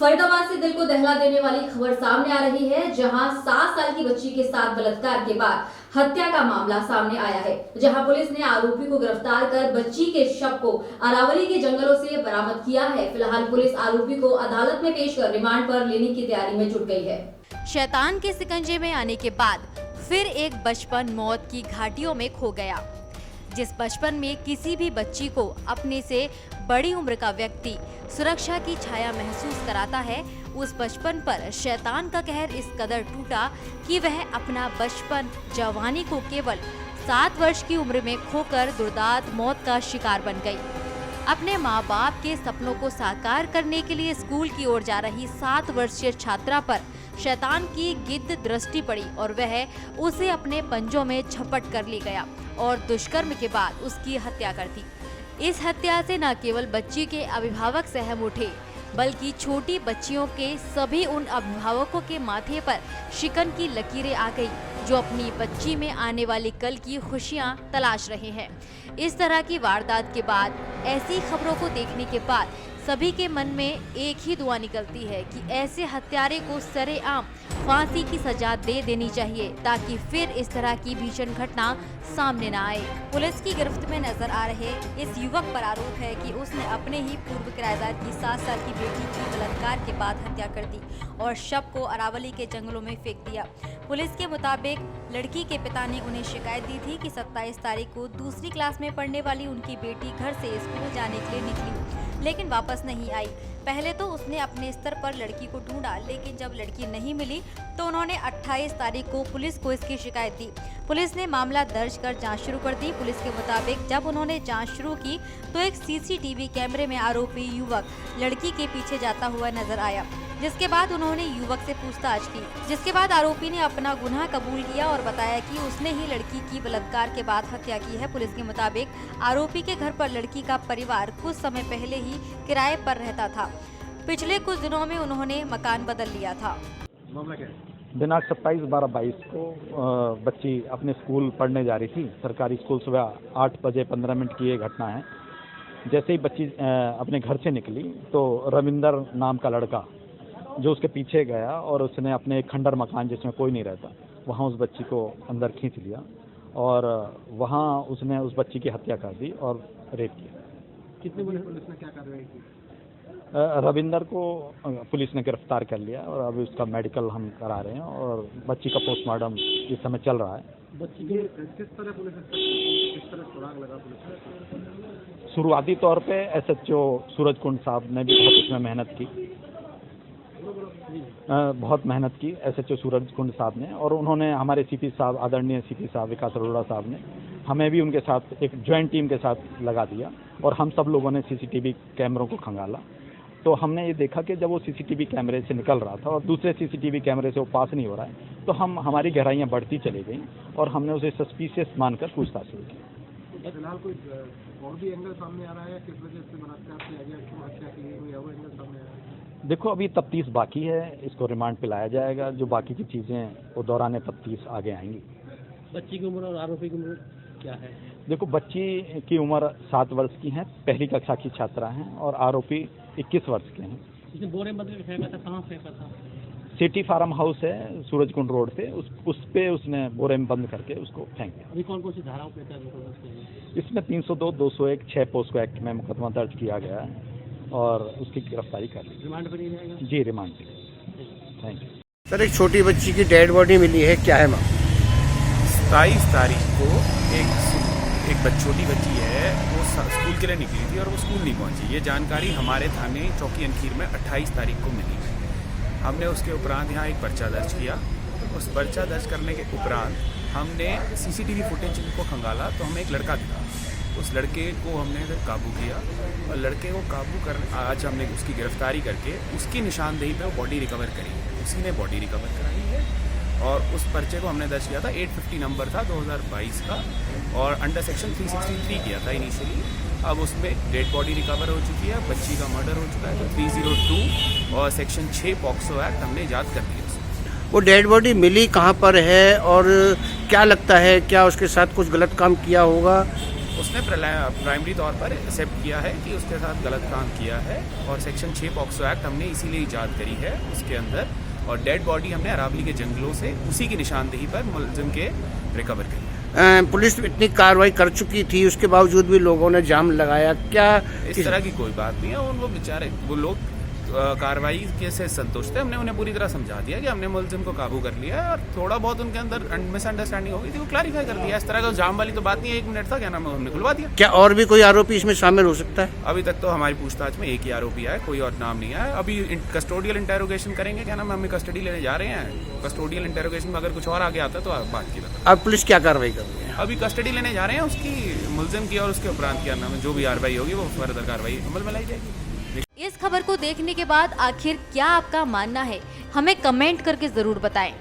फरीदाबाद से दिल को दहला देने वाली खबर सामने आ रही है, जहां 7 साल की बच्ची के साथ बलात्कार के बाद हत्या का मामला सामने आया है। जहां पुलिस ने आरोपी को गिरफ्तार कर बच्ची के शव को अरावली के जंगलों से बरामद किया है। फिलहाल पुलिस आरोपी को अदालत में पेश कर रिमांड पर लेने की तैयारी में जुट गई है। शैतान के शिकंजे में आने के बाद फिर एक बचपन मौत की घाटियों में खो गया। जिस बचपन में किसी भी बच्ची को अपने से बड़ी उम्र का व्यक्ति सुरक्षा की छाया महसूस कराता है, उस बचपन पर शैतान का कहर इस कदर टूटा कि वह अपना बचपन जवानी को केवल 7 वर्ष की उम्र में खोकर दुर्दांत मौत का शिकार बन गई। अपने माँ बाप के सपनों को साकार करने के लिए स्कूल की ओर जा रही 7 वर्षीय छात्रा पर शैतान की गिद्ध दृष्टि पड़ी और वह उसे अपने पंजों में झपट कर ले गया और दुष्कर्म के बाद उसकी हत्या कर दी। इस हत्या से न केवल बच्ची के अभिभावक सहम उठे, बल्कि छोटी बच्चियों के सभी उन अभिभावकों के माथे पर शिकन की लकीरें आ गई जो अपनी बच्ची में आने वाली कल की खुशियां तलाश रहे हैं। इस तरह की वारदात के बाद, ऐसी खबरों को देखने के बाद सभी के मन में एक ही दुआ निकलती है कि ऐसे हत्यारे को सरेआम फांसी की सजा दे देनी चाहिए, ताकि फिर इस तरह की भीषण घटना सामने न आए। पुलिस की गिरफ्त में नजर आ रहे इस युवक पर आरोप है कि उसने अपने ही पूर्व किराएदार की 7 साल की बेटी की बलात्कार के बाद हत्या कर दी और शव को अरावली के जंगलों में फेंक दिया। पुलिस के मुताबिक लड़की के पिता ने उन्हें शिकायत दी थी कि 27 तारीख को दूसरी क्लास में पढ़ने वाली उनकी बेटी घर से स्कूल जाने के लिए निकली, लेकिन वापस नहीं आई। पहले तो उसने अपने स्तर पर लड़की को ढूंढा, लेकिन जब लड़की नहीं मिली तो उन्होंने 28 तारीख को पुलिस को इसकी शिकायत दी। पुलिस ने मामला दर्ज कर जांच शुरू कर दी। पुलिस के मुताबिक जब उन्होंने जांच शुरू की तो एक सीसीटीवी कैमरे में आरोपी युवक लड़की के पीछे जाता हुआ नजर आया, जिसके बाद उन्होंने युवक से पूछताछ की, जिसके बाद आरोपी ने अपना गुनाह कबूल किया और बताया कि उसने ही लड़की की बलात्कार के बाद हत्या की है। पुलिस के मुताबिक आरोपी के घर पर लड़की का परिवार कुछ समय पहले ही किराए पर रहता था। पिछले कुछ दिनों में उन्होंने मकान बदल लिया था। मामला क्या है? दिनांक 27/12/22 को बच्ची अपने स्कूल पढ़ने जा रही थी, सरकारी स्कूल। सुबह 8 बजे 15 मिनट की ये घटना है। जैसे ही बच्ची अपने घर से निकली तो रविंदर नाम का लड़का जो उसके पीछे गया और उसने अपने एक खंडर मकान जिसमें कोई नहीं रहता, वहाँ उस बच्ची को अंदर खींच लिया और वहाँ उसने उस बच्ची की हत्या कर दी और रेप किया। कितने बजे पुलिस ने क्या कार्रवाई की? रविंदर को पुलिस ने गिरफ्तार कर लिया और अभी उसका मेडिकल हम करा रहे हैं और बच्ची का पोस्टमार्टम इस समय चल रहा है। बच्ची के किस तरह सुराग लगा पुलिस? शुरुआती तौर पे SHO सूरज कुंड साहब ने भी बहुत इसमें बहुत मेहनत की SHO सूरज कुंड साहब ने, और उन्होंने हमारे CP साहब, आदरणीय CP साहब विकास अरोड़ा साहब ने हमें भी उनके साथ एक ज्वाइंट टीम के साथ लगा दिया और हम सब लोगों ने CCTV कैमरों को खंगाला। तो हमने ये देखा कि जब वो CCTV कैमरे से निकल रहा था और दूसरे CCTV कैमरे से वो पास नहीं हो रहा है, तो हमारी गहराइयाँ बढ़ती चली गई और हमने उसे सस्पिशियस मानकर पूछताछ शुरू की। फिलहाल कोई और भी एंगल सामने आ रहा है? किस वजह से बलात्कार किया गया, क्यों हत्या की गई, कोई और एंगल सामने आ रहा है? देखो, अभी तफ्तीश बाकी है, इसको रिमांड पे लाया जाएगा। जो बाकी की चीज़ें वो दौरान तफ्तीश आगे आएंगी। बच्ची की उम्र और आरोपी की उम्र क्या है? देखो, बच्ची की उम्र 7 वर्ष की है, पहली कक्षा की छात्रा हैं, और आरोपी 21 वर्ष के हैं। इसने बोरे में फेंका था, कहाँ फेंका था? सिटी फार्म हाउस है सूरज कुंड रोड पे, उस पे उसने बोरे में बंद करके उसको फेंक दिया। अभी कौन कौन सी धाराओं पे? इसमें 302, 201, 6 पोस्को एक्ट में मुकदमा दर्ज किया गया है और उसकी गिरफ्तारी कर ली। रिमांड पर नहीं जाएगा? जी, रिमांड पे। Thank you sir. एक छोटी बच्ची की डेड बॉडी मिली है, क्या है माँ? 27 तारीख को एक छोटी बच्ची है, वो स्कूल के लिए निकली थी और वो स्कूल नहीं पहुंची। ये जानकारी हमारे थाने चौकी अनखीर में 28 तारीख को मिली। हमने उसके उपरांत यहाँ एक पर्चा दर्ज किया। उस पर्चा दर्ज करने के उपरांत हमने CCTV फुटेज को खंगाला तो हमें एक लड़का दिखा। उस लड़के को हमने काबू किया और लड़के को काबू कर आज हमने उसकी गिरफ्तारी करके उसकी निशानदेही पे वो बॉडी रिकवर करी। उसी ने बॉडी रिकवर कराई है और उस पर्चे को हमने दर्ज किया था। 850 नंबर था 2022 का और अंडर सेक्शन 363 किया था इनिशियली। अब उसमें डेड बॉडी रिकवर हो चुकी है, बच्ची का मर्डर हो चुका है, तो 302 और सेक्शन 6 पॉक्सो एक्ट हमने याद कर दिया। वो डेड बॉडी मिली कहाँ पर है और क्या लगता है, क्या उसके साथ कुछ गलत काम किया होगा? उस उसने प्राइमरी तौर पर एक्सेप्ट किया है कि उसके साथ गलत काम किया है और सेक्शन 6 पॉक्सो एक्ट हमने इसीलिए ईजाद करी है उसके अंदर, और डेड बॉडी हमने अरावली के जंगलों से उसी की निशानदेही पर मुलजिम के रिकवर करी। पुलिस इतनी कार्रवाई कर चुकी थी, उसके बावजूद भी लोगों ने जाम लगाया, क्या इस तरह की कोई बात नहीं है। वो बेचारे वो लोग कार्रवाई के से संतुष्ट है। हमने उन्हें पूरी तरह समझा दिया कि हमने मुलजिम को काबू कर लिया है और थोड़ा बहुत उनके अंदर मिसअंडरस्टैंडिंग हो गई थी, वो क्लैरिफाई कर दिया। इस तरह का जाम वाली तो बात नहीं है, 1 मिनट था, क्या नाम है, हमने खुलवा दिया। क्या और भी कोई आरोपी इसमें शामिल हो सकता है? अभी तक तो हमारी पूछताछ में एक ही आरोपी है, कोई और नाम नहीं है। अभी कस्टोडियल इंटेरोगेशन करेंगे, क्या नाम है, हमें कस्टडी लेने जा रहे हैं। कस्टोडियल इंटेरोगेशन में अगर कुछ और आगे आता है तो बात की बात। अब पुलिस क्या कार्रवाई कर रही है? अभी कस्टडी लेने जा रहे हैं उसकी, मुलजिम की, और उसके उपरांत क्या नाम है, जो भी कार्रवाई होगी वो फर्दर कार्रवाई अमल में लाई जाएगी। इस खबर को देखने के बाद आखिर क्या आपका मानना है, हमें कमेंट करके जरूर बताएं।